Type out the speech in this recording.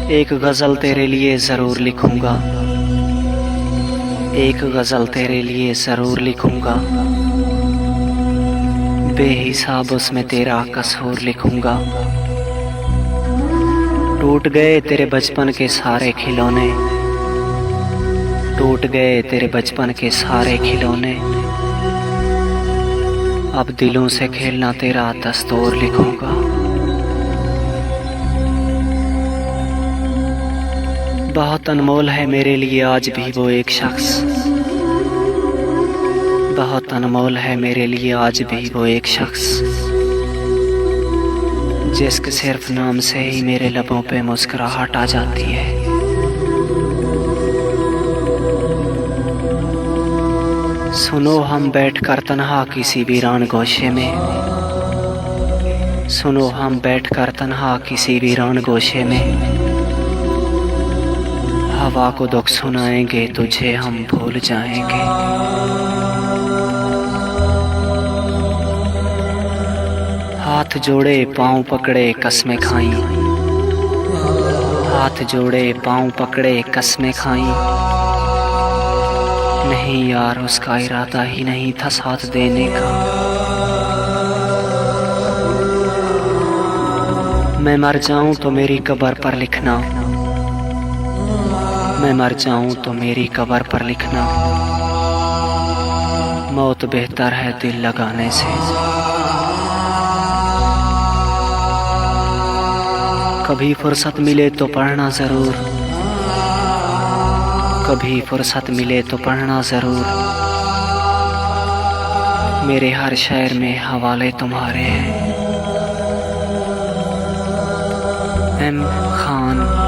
एक गज़ल तेरे लिए ज़रूर लिखूंगा, एक गज़ल तेरे लिए ज़रूर लिखूंगा, बेहिसाब उसमें तेरा कसूर लिखूंगा। टूट गए तेरे बचपन के सारे खिलौने, टूट गए तेरे बचपन के सारे खिलौने, अब दिलों से खेलना तेरा दस्तूर लिखूंगा। बहुत अनमोल है मेरे लिए आज भी वो एक शख्स, बहुत अनमोल है मेरे लिए आज भी वो एक शख्स, जिसके सिर्फ नाम से ही मेरे लबों पे मुस्कुराहट आ जाती है। सुनो हम बैठकर तन्हा किसी वीरान गोशे में, सुनो हम बैठकर तन्हा किसी वीरान गोशे में, हवा को दुख सुनाएंगे तुझे हम भूल जाएंगे। हाथ जोड़े पाँव पकड़े कसमें खाई, हाथ जोड़े पाँव पकड़े कसमें खाई, नहीं यार उसका इरादा ही नहीं था साथ देने का। मैं मर जाऊं तो मेरी कब्र पर लिखना, मैं मर जाऊं तो मेरी कब्र पर लिखना, मौत बेहतर है दिल लगाने से। कभी फुर्सत मिले तो पढ़ना ज़रूर, कभी फुर्सत मिले तो पढ़ना ज़रूर, मेरे हर शेर में हवाले तुम्हारे हैं। एम खान।